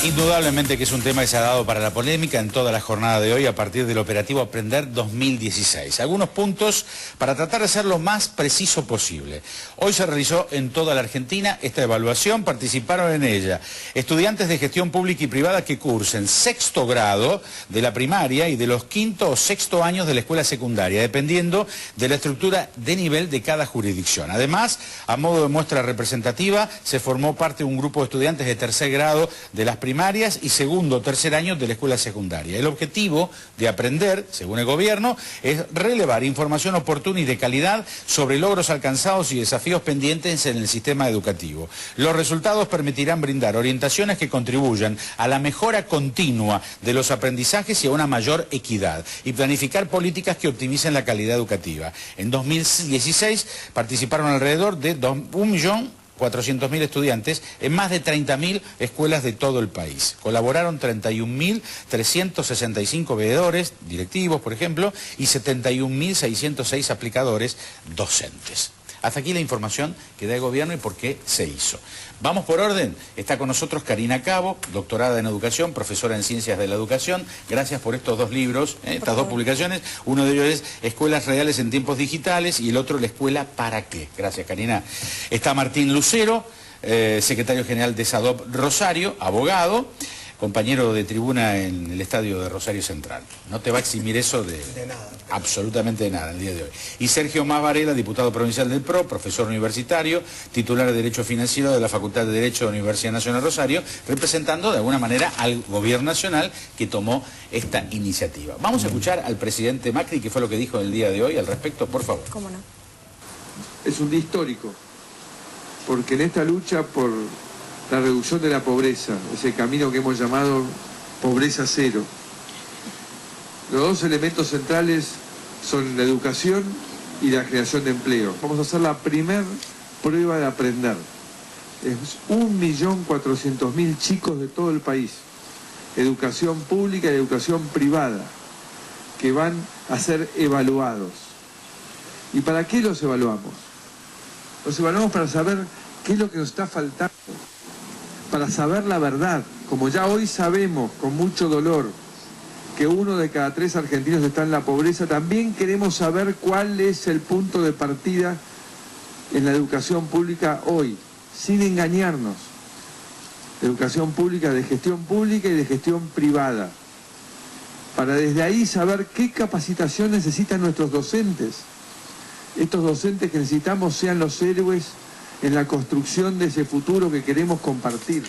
Indudablemente que es un tema que se ha dado para la polémica en toda la jornada de hoy a partir del operativo Aprender 2016. Algunos puntos para tratar de ser lo más preciso posible. Hoy se realizó en toda la Argentina esta evaluación, participaron en ella estudiantes de gestión pública y privada que cursen sexto grado de la primaria y de los quinto o sexto años de la escuela secundaria, dependiendo de la estructura de nivel de cada jurisdicción. Además, a modo de muestra representativa, se formó parte de un grupo de estudiantes de tercer grado de las primarias y segundo o tercer año de la escuela secundaria. El objetivo de Aprender, según el gobierno, es relevar información oportuna y de calidad sobre logros alcanzados y desafíos pendientes en el sistema educativo. Los resultados permitirán brindar orientaciones que contribuyan a la mejora continua de los aprendizajes y a una mayor equidad, y planificar políticas que optimicen la calidad educativa. En 2016 participaron alrededor de 1.400.000 estudiantes en más de 30.000 escuelas de todo el país. Colaboraron 31.365 veedores, directivos, por ejemplo, y 71.606 aplicadores docentes. Hasta aquí la información que da el gobierno y por qué se hizo. Vamos por orden. Está con nosotros Karina Cabo, doctorada en educación, profesora en ciencias de la educación. Gracias por estos dos libros, estas dos publicaciones. Uno de ellos es Escuelas Reales en Tiempos Digitales y el otro La Escuela ¿Para qué? Gracias, Karina. Está Martín Lucero, secretario general de SADOP Rosario, abogado, compañero de tribuna en el estadio de Rosario Central. No te va a eximir eso de nada. Absolutamente de nada el día de hoy. Y Sergio Mas Varela, diputado provincial del PRO, profesor universitario, titular de Derecho Financiero de la Facultad de Derecho de la Universidad Nacional Rosario, representando de alguna manera al gobierno nacional que tomó esta iniciativa. Vamos a escuchar al presidente Macri, que fue lo que dijo el día de hoy al respecto, por favor. ¿Cómo no? Es un día histórico, porque en esta lucha por la reducción de la pobreza, ese camino que hemos llamado pobreza cero, los dos elementos centrales son la educación y la creación de empleo. Vamos a hacer la primer prueba de Aprender. Es 1.400.000 chicos de todo el país, educación pública y educación privada, que van a ser evaluados. ¿Y para qué los evaluamos? Los evaluamos para saber qué es lo que nos está faltando, para saber la verdad. Como ya hoy sabemos con mucho dolor que 1 de cada 3 argentinos está en la pobreza, también queremos saber cuál es el punto de partida en la educación pública hoy, sin engañarnos. Educación pública de gestión pública y de gestión privada, para desde ahí saber qué capacitación necesitan nuestros docentes. Estos docentes que necesitamos sean los héroes en la construcción de ese futuro que queremos compartir.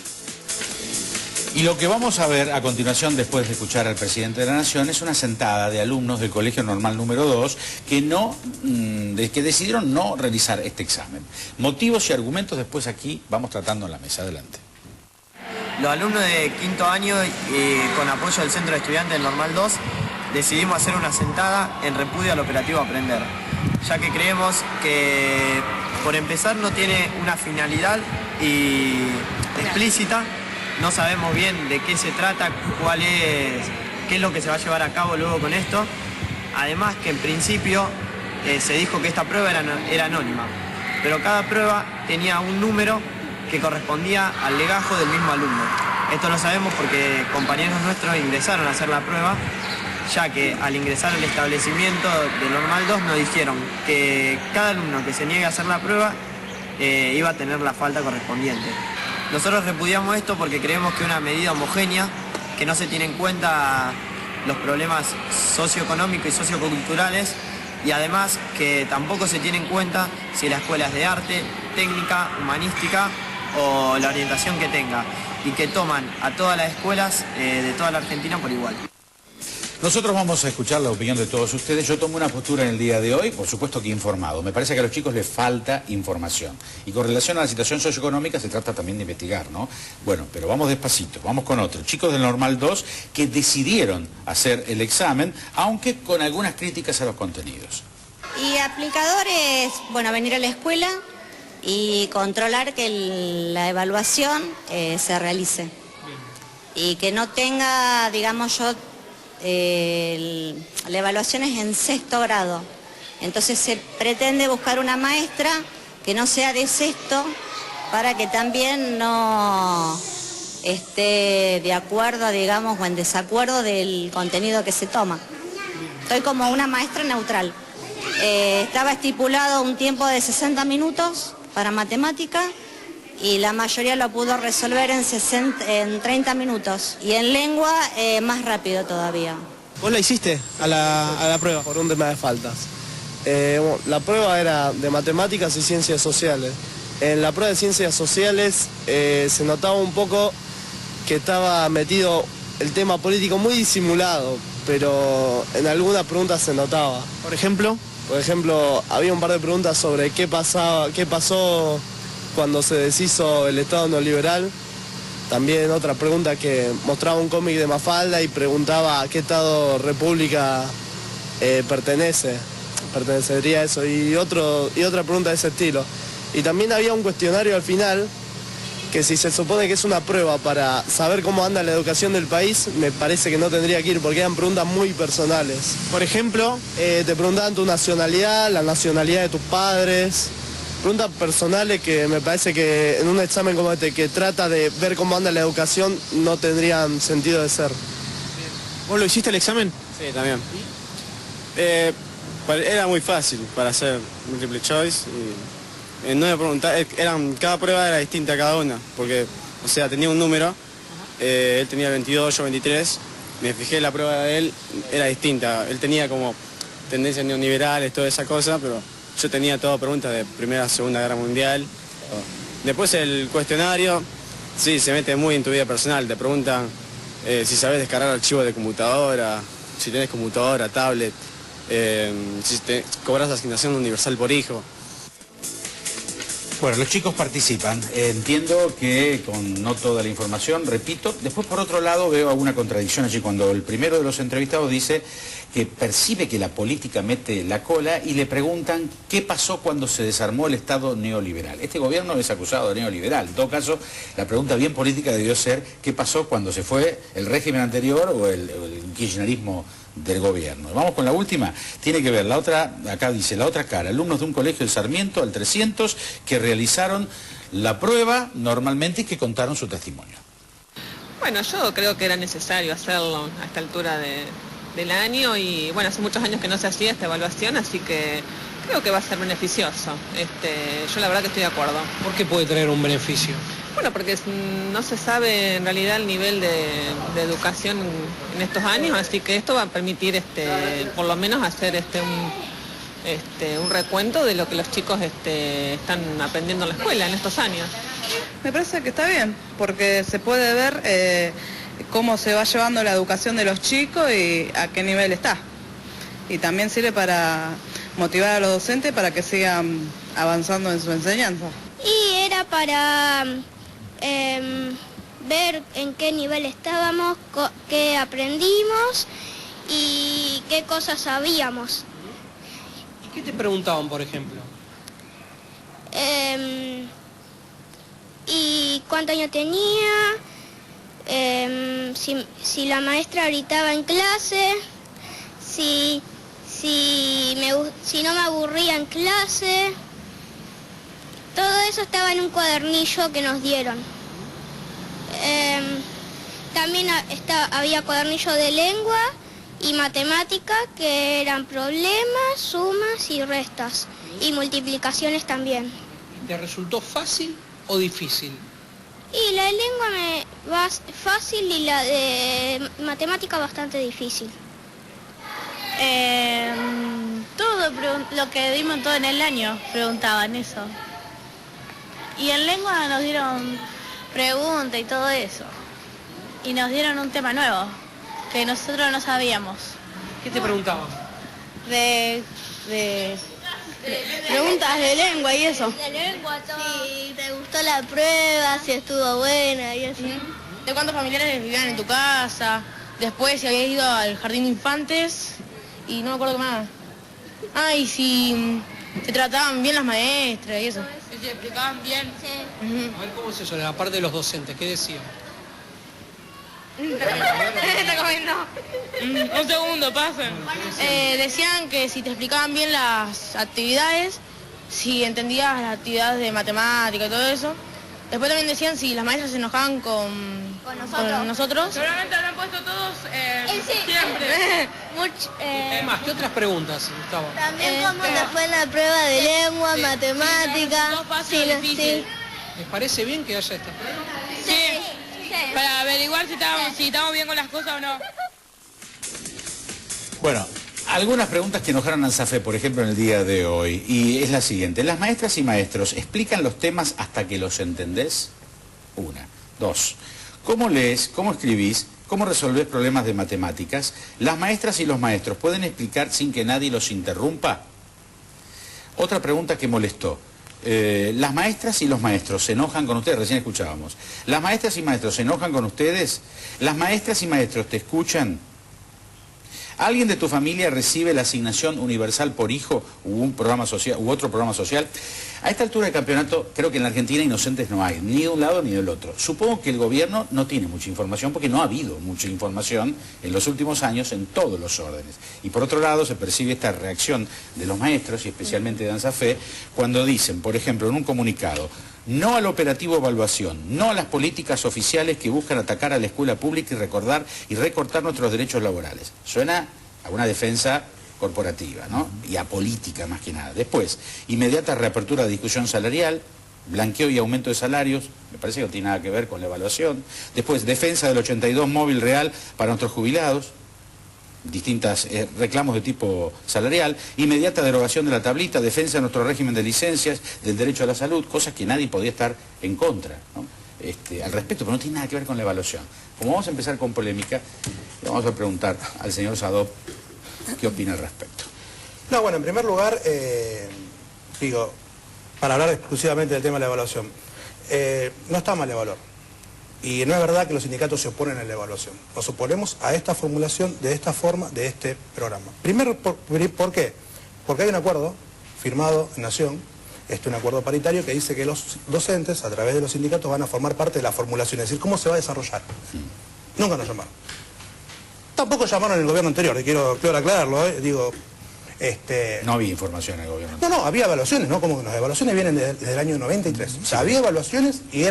Y lo que vamos a ver a continuación, después de escuchar al presidente de la Nación, es una sentada de alumnos del Colegio Normal número 2 que decidieron no realizar este examen. Motivos y argumentos después aquí vamos tratando en la mesa. Adelante. Los alumnos de quinto año, con apoyo del Centro de Estudiantes del Normal 2, decidimos hacer una sentada en repudio al operativo Aprender, ya que creemos que, por empezar, no tiene una finalidad explícita. No sabemos bien de qué se trata, qué es lo que se va a llevar a cabo luego con esto. Además que en principio se dijo que esta prueba era anónima, pero cada prueba tenía un número que correspondía al legajo del mismo alumno. Esto lo sabemos porque compañeros nuestros ingresaron a hacer la prueba, ya que al ingresar al establecimiento de Normal 2 nos dijeron que cada alumno que se niegue a hacer la prueba iba a tener la falta correspondiente. Nosotros repudiamos esto porque creemos que es una medida homogénea, que no se tiene en cuenta los problemas socioeconómicos y socioculturales, y además que tampoco se tiene en cuenta si la escuela es de arte, técnica, humanística o la orientación que tenga, y que toman a todas las escuelas de toda la Argentina por igual. Nosotros vamos a escuchar la opinión de todos ustedes. Yo tomo una postura en el día de hoy, por supuesto que informado. Me parece que a los chicos les falta información. Y con relación a la situación socioeconómica se trata también de investigar, ¿no? Bueno, pero vamos despacito, vamos con otros. Chicos del Normal 2 que decidieron hacer el examen, aunque con algunas críticas a los contenidos. Y aplicadores, bueno, venir a la escuela y controlar que la evaluación se realice. Y que no tenga, digamos yo, la evaluación es en sexto grado, entonces se pretende buscar una maestra que no sea de sexto para que también no esté de acuerdo, digamos, o en desacuerdo del contenido que se toma. Estoy como una maestra neutral. Estaba estipulado un tiempo de 60 minutos para matemática y la mayoría lo pudo resolver en 30 minutos. Y en lengua, más rápido todavía. ¿Vos la hiciste a la prueba? Por un tema de faltas. La prueba era de matemáticas y ciencias sociales. En la prueba de ciencias sociales se notaba un poco que estaba metido el tema político muy disimulado, pero en algunas preguntas se notaba. Por ejemplo, había un par de preguntas sobre qué pasó cuando se deshizo el Estado neoliberal. También otra pregunta que mostraba un cómic de Mafalda y preguntaba a qué Estado República pertenecería eso, y otra pregunta de ese estilo. Y también había un cuestionario al final, que si se supone que es una prueba para saber cómo anda la educación del país, me parece que no tendría que ir, porque eran preguntas muy personales. por ejemplo, Te preguntaban tu nacionalidad, la nacionalidad de tus padres, preguntas personales que me parece que en un examen como este, que trata de ver cómo anda la educación, no tendrían sentido de ser. ¿vos lo hiciste el examen? Sí, también. Era muy fácil para hacer multiple choice. Y, no me preguntaba, cada prueba era distinta cada una, porque, o sea, tenía un número, él tenía 22, yo 23, me fijé la prueba de él, era distinta, él tenía como tendencias neoliberales, toda esa cosa, pero yo tenía todas preguntas de Primera, Segunda Guerra Mundial. Después el cuestionario, sí, se mete muy en tu vida personal, te preguntan si sabes descargar archivos de computadora, si tenés computadora, tablet, si cobras asignación universal por hijo. Bueno, los chicos participan. Entiendo que con no toda la información, repito. Después, por otro lado, veo alguna contradicción allí cuando el primero de los entrevistados dice que percibe que la política mete la cola y le preguntan qué pasó cuando se desarmó el Estado neoliberal. Este gobierno es acusado de neoliberal. En todo caso, la pregunta bien política debió ser qué pasó cuando se fue el régimen anterior o el kirchnerismo del gobierno. Vamos con la última. Tiene que ver la otra, acá dice la otra cara, alumnos de un colegio de Sarmiento, al 300, que realizaron la prueba normalmente y que contaron su testimonio. Bueno, yo creo que era necesario hacerlo a esta altura del año y bueno, hace muchos años que no se hacía esta evaluación, así que creo que va a ser beneficioso. Yo la verdad que estoy de acuerdo. ¿Por qué puede tener un beneficio? Bueno, porque no se sabe en realidad el nivel de educación en estos años, así que esto va a permitir por lo menos hacer un recuento de lo que los chicos están aprendiendo en la escuela en estos años. Me parece que está bien, porque se puede ver cómo se va llevando la educación de los chicos y a qué nivel está. Y también sirve para motivar a los docentes para que sigan avanzando en su enseñanza. Y era para ver en qué nivel estábamos, qué aprendimos y qué cosas sabíamos. ¿Y qué te preguntaban, por ejemplo? Y cuánto año tenía, si la maestra gritaba en clase, si no me aburría en clase. Todo eso estaba en un cuadernillo que nos dieron. También había cuadernillo de lengua y matemática, que eran problemas, sumas y restas. Y multiplicaciones también. ¿Te resultó fácil o difícil? Y la de lengua me va fácil y la de matemática bastante difícil. Todo lo que dimos todo en el año preguntaban eso. Y en lengua nos dieron preguntas y todo eso. Y nos dieron un tema nuevo, que nosotros no sabíamos. ¿Qué te preguntaban? De preguntas de lengua y eso. De lengua, todo. Si te gustó la prueba, si estuvo buena y eso. De cuántos familiares vivían en tu casa, después si habías ido al jardín de infantes y no me acuerdo qué más. Y si te trataban bien las maestras y eso. Si te explicaban bien. Sí. A ver, ¿cómo es eso, la parte de los docentes? ¿Qué decían? Está comiendo. Un segundo, pasen. Decían que si te explicaban bien las actividades, si entendías las actividades de matemática y todo eso. Después también decían si las maestras se enojaban con nosotros. Seguramente habrán puesto todos siempre. Es más, ¿qué otras preguntas, Gustavo? También como fue en la prueba de lengua, matemática. Dos fácil o difícil. ¿Les parece bien que haya esta prueba? Sí. Para averiguar si estamos bien con las cosas o no. Bueno, algunas preguntas que enojaron a ANSAFE, por ejemplo, en el día de hoy. Y es la siguiente. ¿Las maestras y maestros explican los temas hasta que los entendés? Una. Dos. ¿Cómo lees? ¿Cómo escribís? ¿Cómo resolvés problemas de matemáticas? ¿Las maestras y los maestros pueden explicar sin que nadie los interrumpa? Otra pregunta que molestó. ¿Las maestras y los maestros se enojan con ustedes? Recién escuchábamos. ¿Las maestras y maestros se enojan con ustedes? ¿Las maestras y maestros te escuchan? ¿Alguien de tu familia recibe la asignación universal por hijo u un programa social, u otro programa social? A esta altura del campeonato, creo que en la Argentina inocentes no hay, ni de un lado ni del otro. Supongo que el gobierno no tiene mucha información porque no ha habido mucha información en los últimos años en todos los órdenes. Y por otro lado se percibe esta reacción de los maestros y especialmente de ANSAFE cuando dicen, por ejemplo, en un comunicado, no al operativo evaluación, no a las políticas oficiales que buscan atacar a la escuela pública y recortar nuestros derechos laborales. Suena a una defensa corporativa, ¿no? Y a política más que nada. Después, inmediata reapertura de discusión salarial, blanqueo y aumento de salarios, me parece que no tiene nada que ver con la evaluación. Después, defensa del 82 móvil real para nuestros jubilados, distintas reclamos de tipo salarial, inmediata derogación de la tablita, defensa de nuestro régimen de licencias, del derecho a la salud, cosas que nadie podía estar en contra, ¿no? Al respecto, pero no tiene nada que ver con la evaluación. Como vamos a empezar con polémica, le vamos a preguntar al señor Sadov qué opina al respecto. No, bueno, en primer lugar, digo, para hablar exclusivamente del tema de la evaluación, no está mal evaluar. Y no es verdad que los sindicatos se oponen a la evaluación. Nos oponemos a esta formulación, de esta forma, de este programa. Primero, ¿por qué? Porque hay un acuerdo firmado en Nación, un acuerdo paritario que dice que los docentes, a través de los sindicatos, van a formar parte de la formulación, es decir, cómo se va a desarrollar. Nunca nos llamaron. Tampoco llamaron en el gobierno anterior, quiero aclararlo, digo... No había información en el gobierno anterior. No, había evaluaciones, ¿no? Como que las evaluaciones vienen desde el año 93. O sea, había evaluaciones y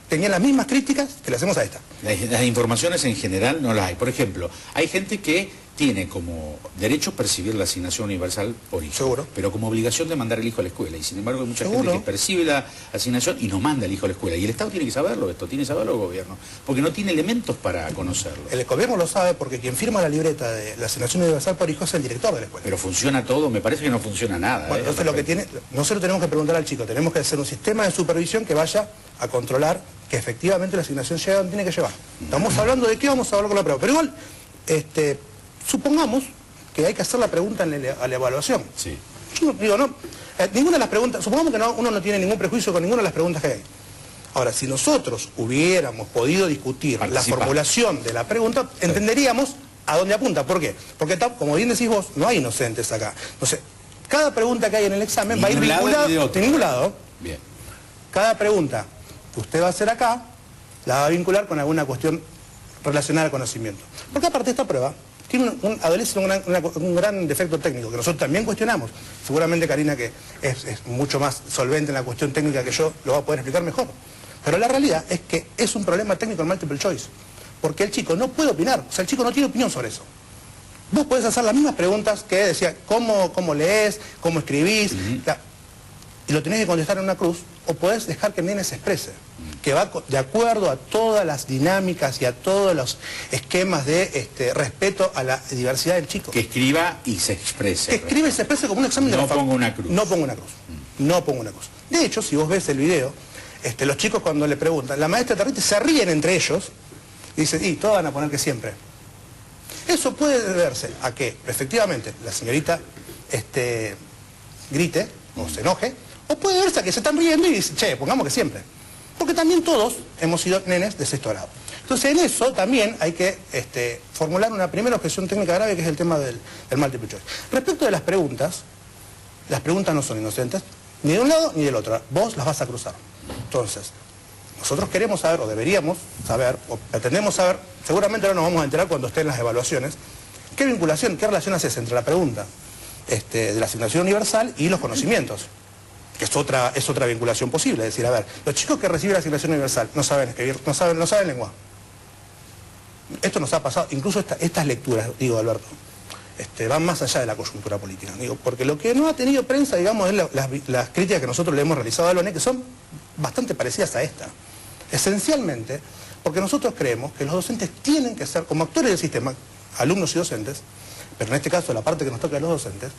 tenían las mismas críticas que le hacemos a esta. Las informaciones en general no las hay. Por ejemplo, hay gente que tiene como derecho percibir la asignación universal por hijo. Seguro. Pero como obligación de mandar al hijo a la escuela. Y sin embargo hay mucha gente que percibe la asignación y no manda al hijo a la escuela. Y el Estado tiene que saberlo esto, tiene que saberlo el gobierno. Porque no tiene elementos para conocerlo. El gobierno lo sabe porque quien firma la libreta de la asignación universal por hijo es el director de la escuela. Pero funciona todo, me parece que no funciona nada. Bueno, entonces lo que nosotros tenemos que preguntar al chico, tenemos que hacer un sistema de supervisión que vaya a controlar que efectivamente la asignación llegue donde tiene que llevar. Estamos hablando de qué vamos a hablar con la prueba. Pero igual, supongamos que hay que hacer la pregunta a la evaluación. Sí. Yo digo, no, ninguna de las preguntas, supongamos que uno no tiene ningún prejuicio con ninguna de las preguntas que hay. Ahora, si nosotros hubiéramos podido discutir la formulación de la pregunta, entenderíamos a dónde apunta. ¿Por qué? Porque, como bien decís vos, no hay inocentes acá. Entonces, cada pregunta que hay en el examen va a ir vinculada de ningún lado. Bien. Cada pregunta que usted va a hacer acá, la va a vincular con alguna cuestión relacionada al conocimiento. Porque aparte de esta prueba, adolece un gran defecto técnico, que nosotros también cuestionamos. Seguramente Karina, que es mucho más solvente en la cuestión técnica que yo, lo va a poder explicar mejor. Pero la realidad es que es un problema técnico el multiple choice, porque el chico no puede opinar, o sea, el chico no tiene opinión sobre eso. Vos podés hacer las mismas preguntas que decía, ¿cómo lees? ¿Cómo escribís? Y lo tenés que contestar en una cruz, o podés dejar que el nene se exprese, que va de acuerdo a todas las dinámicas y a todos los esquemas de respeto a la diversidad del chico. Que escriba y se exprese. Que escriba y se exprese como un examen de la facultad. No pongo una cruz. No pongo una cruz. No pongo una cruz. De hecho, si vos ves el video, los chicos cuando le preguntan, la maestra Territe se ríen entre ellos y dicen, y todos van a poner que siempre. Eso puede deberse a que, efectivamente, la señorita grite o se enoje, o puede verse a que se están riendo y dicen, che, pongamos que siempre. Porque también todos hemos sido nenes de sexto grado. Entonces en eso también hay que formular una primera objeción técnica grave, que es el tema del multiple choice. Respecto de las preguntas no son inocentes, ni de un lado ni del otro. Vos las vas a cruzar. Entonces, nosotros queremos saber, o deberíamos saber, o pretendemos saber, seguramente ahora nos vamos a enterar cuando estén las evaluaciones, qué vinculación, qué relación haces entre la pregunta de la asignación universal y los conocimientos. Que es otra vinculación posible. Es decir, a ver, los chicos que reciben la asignación universal no saben escribir, no saben lengua. esto nos ha pasado, incluso estas lecturas, digo, Alberto, van más allá de la coyuntura política, digo, porque lo que no ha tenido prensa, digamos, es las críticas que nosotros le hemos realizado a Alone, que son bastante parecidas a esta. Esencialmente, porque nosotros creemos que los docentes tienen que ser, como actores del sistema, alumnos y docentes, pero en este caso la parte que nos toca a los docentes,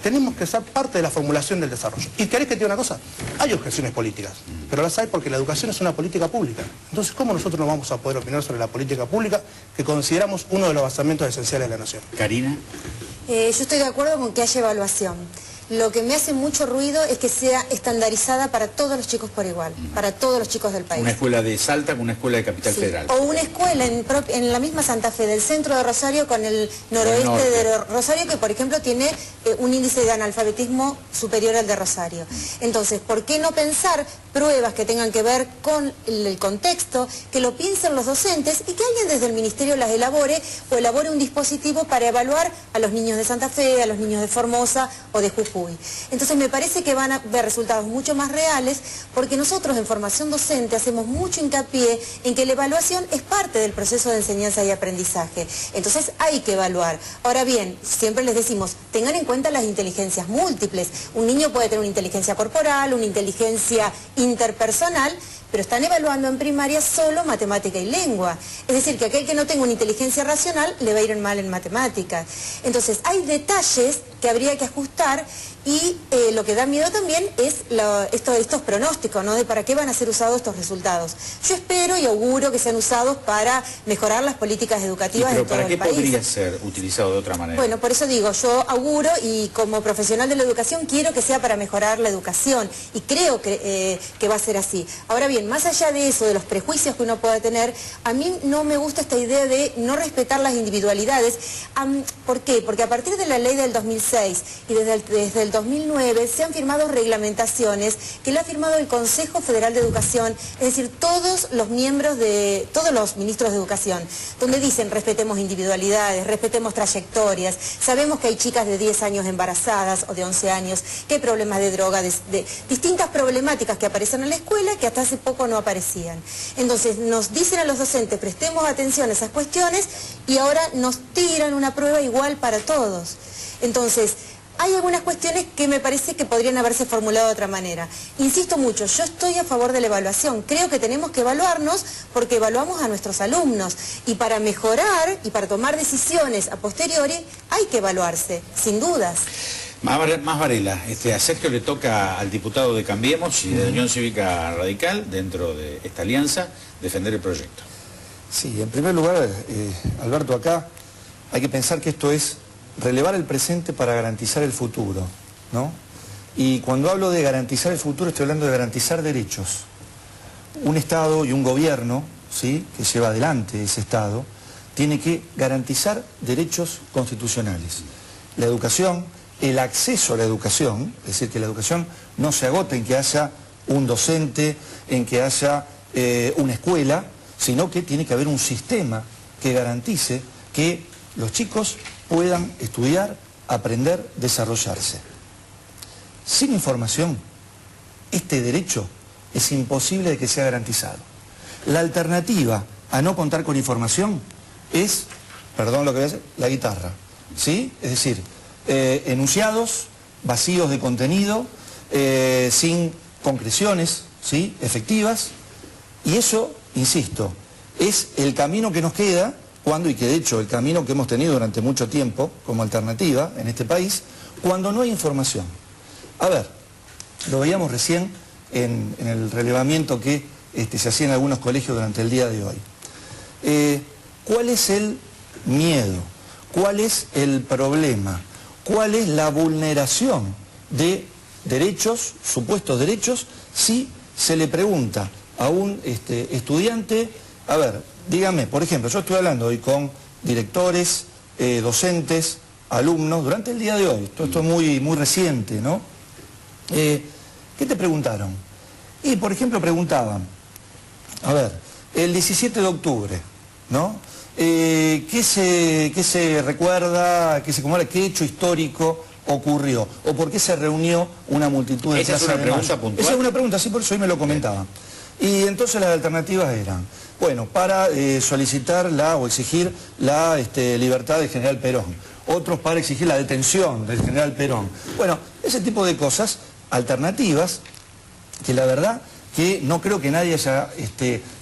tenemos que ser parte de la formulación del desarrollo. ¿Y querés que te diga una cosa? Hay objeciones políticas, pero las hay porque la educación es una política pública. Entonces, ¿cómo nosotros no vamos a poder opinar sobre la política pública que consideramos uno de los basamentos esenciales de la nación? Karina. Yo estoy de acuerdo con que haya evaluación. Lo que me hace mucho ruido es que sea estandarizada para todos los chicos por igual, para todos los chicos del país. Una escuela de Salta con una escuela de Capital Federal. O una escuela en la misma Santa Fe, del centro de Rosario con el noroeste de Rosario, que por ejemplo tiene un índice de analfabetismo superior al de Rosario. Entonces, ¿por qué no pensar pruebas que tengan que ver con el contexto, que lo piensen los docentes y que alguien desde el ministerio las elabore o elabore un dispositivo para evaluar a los niños de Santa Fe, a los niños de Formosa o de Jujuy? Entonces me parece que van a ver resultados mucho más reales porque nosotros en formación docente hacemos mucho hincapié en que la evaluación es parte del proceso de enseñanza y aprendizaje. Entonces hay que evaluar. Ahora bien, siempre les decimos, tengan en cuenta las inteligencias múltiples. Un niño puede tener una inteligencia corporal, una inteligencia interpersonal, pero están evaluando en primaria solo matemática y lengua. Es decir, que aquel que no tenga una inteligencia racional le va a ir mal en matemáticas. Entonces, hay detalles que habría que ajustar y lo que da miedo también es estos pronósticos, ¿no? De para qué van a ser usados estos resultados. Yo espero y auguro que sean usados para mejorar las políticas educativas de todo el país. ¿Pero para qué podría ser utilizado de otra manera? Bueno, por eso digo, yo auguro y como profesional de la educación quiero que sea para mejorar la educación y creo que va a ser así. Ahora bien, más allá de eso, de los prejuicios que uno pueda tener, a mí no me gusta esta idea de no respetar las individualidades. ¿Por qué? Porque a partir de la ley del 2006 y desde el 2009 se han firmado reglamentaciones que le ha firmado el Consejo Federal de Educación, es decir, todos los ministros de educación, donde dicen respetemos individualidades, respetemos trayectorias, sabemos que hay chicas de 10 años embarazadas o de 11 años, que hay problemas de droga, de distintas problemáticas que aparecen en la escuela que hasta hace poco no aparecían. Entonces nos dicen a los docentes prestemos atención a esas cuestiones y ahora nos tiran una prueba igual para todos. Entonces, hay algunas cuestiones que me parece que podrían haberse formulado de otra manera. Insisto mucho, yo estoy a favor de la evaluación. Creo que tenemos que evaluarnos porque evaluamos a nuestros alumnos. Y para mejorar y para tomar decisiones a posteriori hay que evaluarse, sin dudas. Más Varela, a Sergio le toca al diputado de Cambiemos y de Unión Cívica Radical, dentro de esta alianza, defender el proyecto. Sí, en primer lugar, Alberto, acá hay que pensar que esto es relevar el presente para garantizar el futuro, ¿no? Y cuando hablo de garantizar el futuro estoy hablando de garantizar derechos. Un Estado y un gobierno, ¿sí?, que lleva adelante ese Estado, tiene que garantizar derechos constitucionales. La educación, el acceso a la educación, es decir, que la educación no se agote en que haya un docente, en que haya una escuela, sino que tiene que haber un sistema que garantice que los chicos puedan estudiar, aprender, desarrollarse. Sin información, este derecho es imposible de que sea garantizado. La alternativa a no contar con información es, perdón lo que voy a decir, la guitarra, ¿sí? Es decir, enunciados, vacíos de contenido, sin concreciones, ¿sí?, efectivas, y eso, insisto, es el camino que nos queda y que de hecho el camino que hemos tenido durante mucho tiempo como alternativa en este país, cuando no hay información. A ver, lo veíamos recién en el relevamiento que se hacía en algunos colegios durante el día de hoy. ¿Cuál es el miedo? ¿Cuál es el problema? ¿Cuál es la vulneración de derechos, supuestos derechos, si se le pregunta a un estudiante, a ver, dígame, por ejemplo, yo estoy hablando hoy con directores, docentes, alumnos, durante el día de hoy, esto es muy reciente, ¿no? ¿Qué te preguntaron? Y, por ejemplo, preguntaban, a ver, el 17 de octubre, ¿no? ¿Qué se recuerda, qué hecho histórico ocurrió? ¿O por qué se reunió una multitud de Esa es una pregunta puntual. Esa es una pregunta, sí, por eso hoy me lo comentaban. Y entonces las alternativas eran Bueno, para solicitar o exigir la libertad del general Perón. Otros para exigir la detención del general Perón. Bueno, ese tipo de cosas alternativas que la verdad que no creo que nadie haya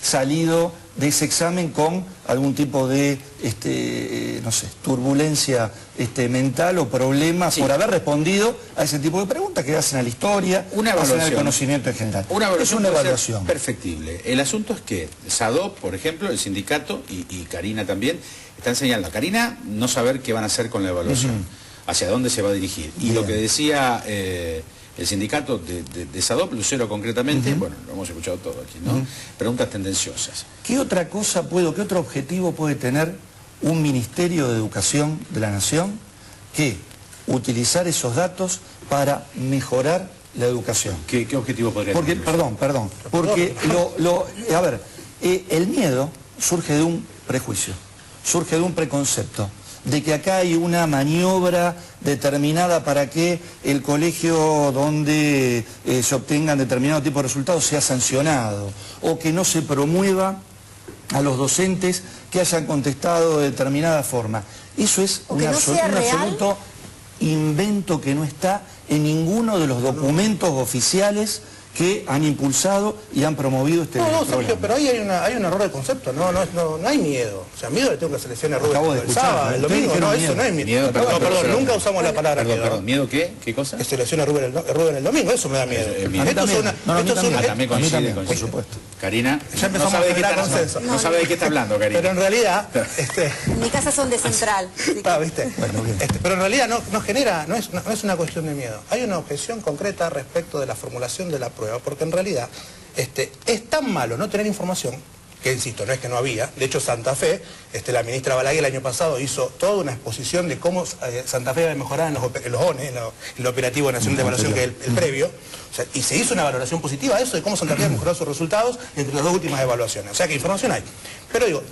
salido de ese examen con algún tipo de, no sé, turbulencia mental o problema por haber respondido a ese tipo de preguntas que hacen a la historia, hacen al conocimiento en general. Es una evaluación perfectible. El asunto es que SADOP, por ejemplo, el sindicato y Karina también, están señalando a Karina no saber qué van a hacer con la evaluación, hacia dónde se va a dirigir. Y lo que decía el sindicato de SADOP, Lucero concretamente, bueno, lo hemos escuchado todo aquí, ¿no? Preguntas tendenciosas. ¿Qué otra cosa qué otro objetivo puede tener un Ministerio de Educación de la Nación que utilizar esos datos para mejorar la educación? ¿Qué objetivo podría tener? Perdón, porque a ver, el miedo surge de un prejuicio, surge de un preconcepto, de que acá hay una maniobra determinada para que el colegio donde se obtengan determinado tipo de resultados sea sancionado, o que no se promueva a los docentes que hayan contestado de determinada forma. Eso es un absoluto invento que no está en ninguno de los documentos oficiales que han impulsado y han promovido este programa. Sergio, pero ahí hay un error de concepto, no hay miedo. O sea, miedo le tengo que seleccionar el sábado, el domingo, no, eso no es miedo. Perdón, nunca usamos la palabra miedo. Perdón, ¿miedo qué? ¿Qué cosa? Que selecciona Rubén el domingo, eso me da miedo. También coincide, por supuesto. Karina, no sabe de qué está hablando, Karina. Pero en realidad... En mi casa son de central. ¿Viste? Pero en realidad no es una cuestión de miedo. Hay una objeción concreta respecto de la formulación de la prueba, porque en realidad es tan malo no tener información, que insisto, no es que no había. De hecho, Santa Fe, la ministra Balaguer el año pasado hizo toda una exposición de cómo Santa Fe va a mejorar en los ONE, en el Operativo Nacional de Evaluación, que es el previo. O sea, y se hizo una valoración positiva de eso, de cómo Santa Fe ha mejorado sus resultados entre las dos últimas evaluaciones. O sea, que información hay. Pero digo,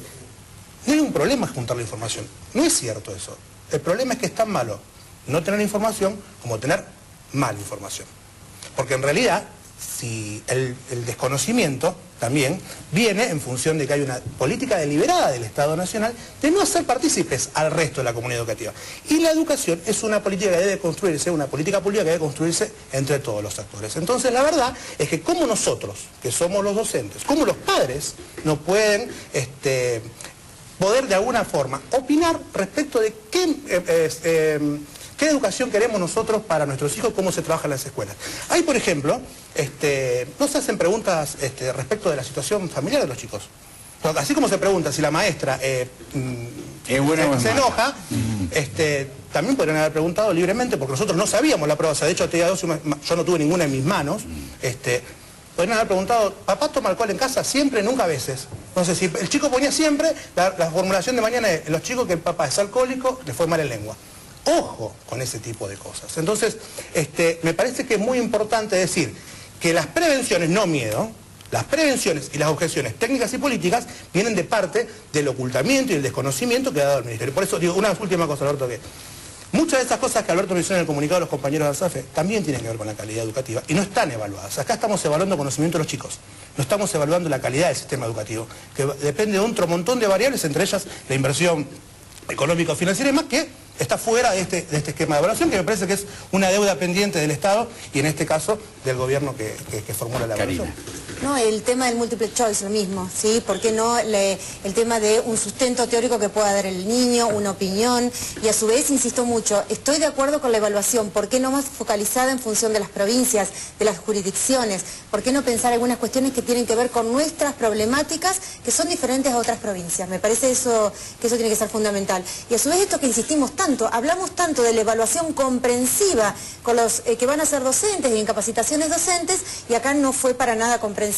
no hay un problema juntar la información. No es cierto eso. El problema es que es tan malo no tener información como tener mala información. Porque en realidad, si el desconocimiento también viene en función de que hay una política deliberada del Estado Nacional de no hacer partícipes al resto de la comunidad educativa. Y la educación es una política que debe construirse, una política pública que debe construirse entre todos los actores. Entonces, la verdad es que como nosotros, que somos los docentes, como los padres, no pueden poder de alguna forma opinar respecto de qué educación queremos nosotros para nuestros hijos, cómo se trabaja en las escuelas. Hay, por ejemplo, no se hacen preguntas respecto de la situación familiar de los chicos. Así como se pregunta si la maestra se enoja, también podrían haber preguntado libremente, porque nosotros no sabíamos la prueba. O sea, de hecho, yo no tuve ninguna en mis manos. Podrían haber preguntado, ¿papá toma alcohol en casa? Siempre, nunca, a veces. Entonces, si el chico ponía siempre, la formulación de mañana es, los chicos que el papá es alcohólico, le fue mal en lengua. Ojo con ese tipo de cosas. Entonces, me parece que es muy importante decir que las prevenciones, no miedo, las prevenciones y las objeciones técnicas y políticas vienen de parte del ocultamiento y el desconocimiento que ha dado el Ministerio. Por eso digo, una última cosa, Alberto, que muchas de esas cosas que Alberto mencionó en el comunicado de los compañeros de ASAFE también tienen que ver con la calidad educativa y no están evaluadas. Acá estamos evaluando conocimiento de los chicos, no estamos evaluando la calidad del sistema educativo, que depende de otro montón de variables, entre ellas la inversión económica, financiera y más, que está fuera de este esquema de evaluación, que me parece que es una deuda pendiente del Estado y en este caso del gobierno que formula la evaluación. No, el tema del multiple choice, lo mismo, ¿sí? ¿Por qué no el tema de un sustento teórico que pueda dar el niño, una opinión? Y a su vez, insisto mucho, estoy de acuerdo con la evaluación, ¿por qué no más focalizada en función de las provincias, de las jurisdicciones? ¿Por qué no pensar algunas cuestiones que tienen que ver con nuestras problemáticas que son diferentes a otras provincias? Me parece que eso tiene que ser fundamental. Y a su vez esto que insistimos tanto, hablamos tanto de la evaluación comprensiva con los que van a ser docentes y en capacitaciones docentes, y acá no fue para nada comprensiva.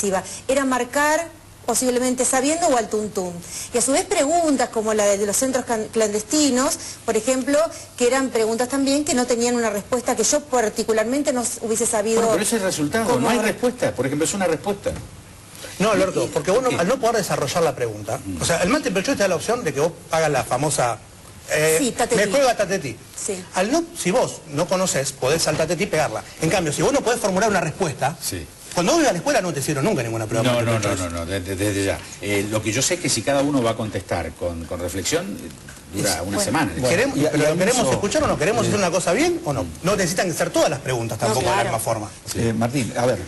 Era marcar, posiblemente sabiendo, o al tuntún. Y a su vez preguntas como la de los centros clandestinos, por ejemplo, que eran preguntas también que no tenían una respuesta que yo particularmente no hubiese sabido... Bueno, pero ese es el resultado, no hay respuesta. Por ejemplo, es una respuesta. No, Alberto, porque vos al no poder desarrollar la pregunta, o sea, el multiple choice te da la opción de que vos hagas la famosa... me juego a tatetí. Sí. Si vos no conocés, podés al tatetí pegarla. En cambio, si vos no podés formular una respuesta, Cuando vos ibas a la escuela no te hicieron nunca ninguna prueba. No, desde ya. Lo que yo sé es que si cada uno va a contestar con reflexión, dura una semana. ¿Queremos escuchar o no? ¿Queremos hacer una cosa bien o no? No necesitan ser todas las preguntas tampoco de la misma forma. Martín, a ver,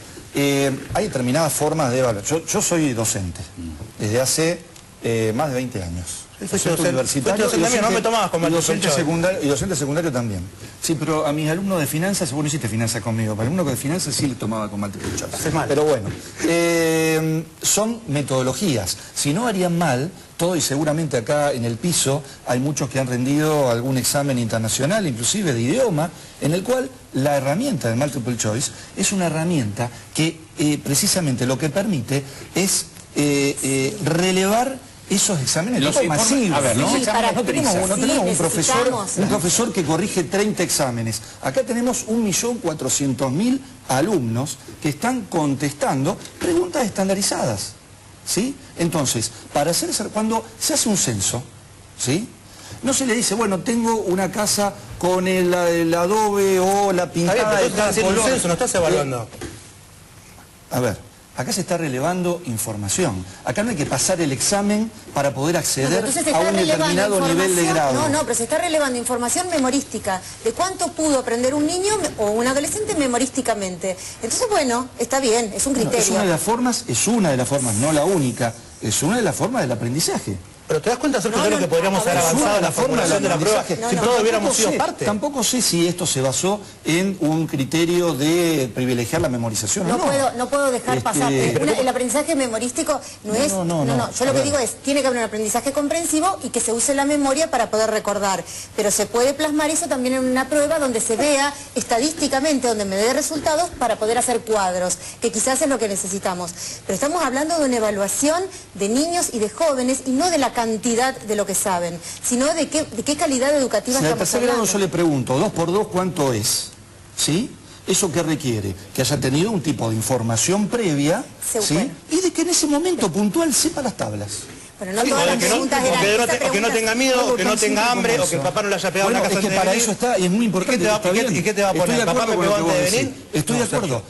hay determinadas formas de evaluar. Yo soy docente desde hace más de 20 años. Docente universitario y docente secundario también. Sí, pero a mis alumnos de finanzas, vos no hiciste finanzas conmigo, para alumnos de finanzas sí le tomaba con multiple choice. Pero bueno, son metodologías. Si no harían mal, todo, y seguramente acá en el piso hay muchos que han rendido algún examen internacional, inclusive de idioma, en el cual la herramienta del multiple choice es una herramienta que precisamente lo que permite es relevar esos exámenes masivos, ¿no? No tenemos un profesor que corrige 30 exámenes. Acá tenemos 1.400.000 alumnos que están contestando preguntas estandarizadas, ¿sí? Entonces, cuando se hace un censo, ¿sí?, no se le dice, bueno, tengo una casa con el adobe o la pintada de tal color. Un censo, no estás evaluando. A ver, acá se está relevando información. Acá no hay que pasar el examen para poder acceder a un determinado nivel de grado. No, pero se está relevando información memorística. De cuánto pudo aprender un niño o un adolescente memorísticamente. Entonces, bueno, está bien, es un criterio. Es una de las formas, no la única, es una de las formas del aprendizaje. Pero te das cuenta, Sergio, que podríamos haber avanzado en la formulación de la prueba si todos hubiéramos sido parte. Tampoco sé si esto se basó en un criterio de privilegiar la memorización. No puedo dejar pasar. El aprendizaje memorístico no es... No. Yo lo que digo es, tiene que haber un aprendizaje comprensivo y que se use la memoria para poder recordar. Pero se puede plasmar eso también en una prueba donde se vea estadísticamente, donde me dé resultados para poder hacer cuadros, que quizás es lo que necesitamos. Pero estamos hablando de una evaluación de niños y de jóvenes y no de la cantidad de lo que saben, sino de qué calidad educativa estamos hablando. En el tercer grado yo le pregunto, 2 por 2, ¿cuánto es? ¿Sí? ¿Eso qué requiere? Que haya tenido un tipo de información previa, ¿sí? Y de que en ese momento puntual sepa las tablas. Pero no todas las preguntas o que no tenga miedo, o que no tenga hambre, o que el papá no le haya pegado en la casa antes de venir. Para eso está, y es muy importante. ¿Y qué te va a poner? ¿El papá me pegó antes de venir? Estoy de acuerdo.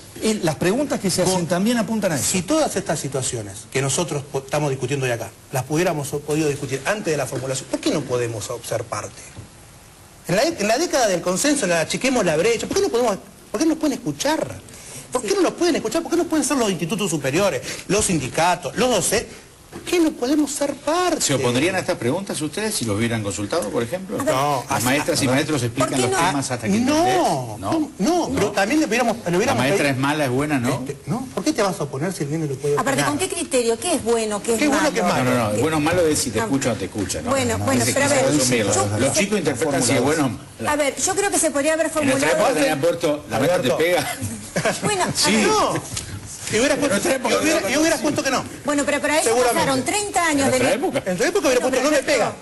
Las preguntas que se hacen también apuntan a eso. Si todas estas situaciones que nosotros estamos discutiendo hoy acá, las hubiéramos podido discutir antes de la formulación, ¿por qué no podemos ser parte? En la década del consenso, achiquemos la brecha, ¿por qué no pueden escuchar? ¿Por qué no nos pueden escuchar? ¿Por qué no pueden ser los institutos superiores, los sindicatos, los docentes? ¿Por qué no podemos ser parte? ¿Se opondrían a estas preguntas ustedes si los hubieran consultado, por ejemplo? No. Las maestras y maestros explican los temas hasta que No, pero también le hubiéramos La maestra es mala, es buena, ¿no? No, ¿por qué te vas a oponer si el niño le puede opinar? Aparte, ¿con qué criterio? ¿Qué es bueno? ¿Qué es malo? ¿Qué es malo? No, bueno o malo es si te escucha o no te escucha, ¿no? Bueno, pero a ver... Los chicos interpretan si es bueno o malo. A ver, yo creo que se podría haber formulado... En nuestra época tenían puesto, la maestra te pega. Bueno, sí. Y hubieras puesto que no. Bueno, pero para eso pasaron 30 años de... En tu época hubiera puesto no le pega.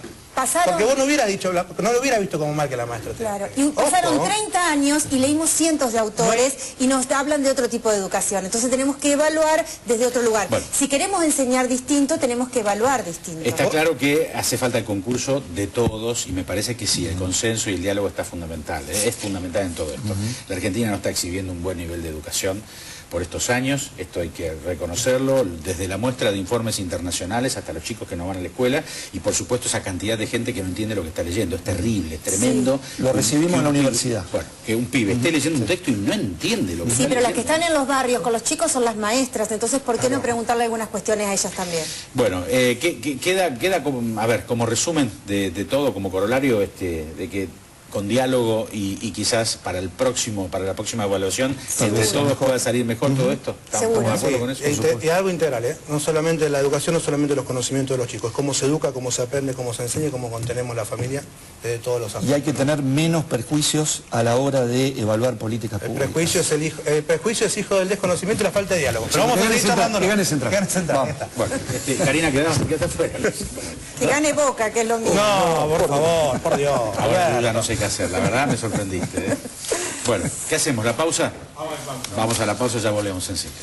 Porque vos no hubieras dicho, no lo hubieras visto como mal que la maestra. Claro, y pasaron 30 años y leímos cientos de autores y nos hablan de otro tipo de educación. Entonces tenemos que evaluar desde otro lugar. Bueno, si queremos enseñar distinto, tenemos que evaluar distinto. Está claro que hace falta el concurso de todos y me parece que sí, el consenso y el diálogo está fundamental. Es fundamental en todo esto. La Argentina no está exhibiendo un buen nivel de educación por estos años, esto hay que reconocerlo, desde la muestra de informes internacionales hasta los chicos que no van a la escuela y por supuesto esa cantidad de gente que no entiende lo que está leyendo, es terrible, es tremendo. Sí. Lo recibimos en la universidad. Bueno, que un pibe esté leyendo un texto y no entiende lo que está leyendo. Sí, pero las que están en los barrios con los chicos son las maestras, entonces ¿por qué no preguntarle algunas cuestiones a ellas también? Bueno, queda como, a ver, como resumen de todo, como corolario, de que con diálogo y quizás para la próxima evaluación, entre todos pueda salir mejor todo esto. ¿Estamos de acuerdo con eso? Y algo integral, no solamente la educación, no solamente los conocimientos de los chicos, cómo se educa, cómo se aprende, cómo se enseña y cómo contenemos la familia de todos los aspectos. Y hay que tener menos prejuicios a la hora de evaluar políticas públicas. El prejuicio es hijo del desconocimiento y la falta de diálogo. Pero vamos a seguir charlando. Que gane Central. Bueno, Karina, quédate afuera. Que gane Boca, que es lo mismo. No, por favor, por Dios. Ahora ya no sé qué hacer, la verdad me sorprendiste. Bueno, ¿qué hacemos? ¿La pausa? Vamos a la pausa, ya volvemos enseguida.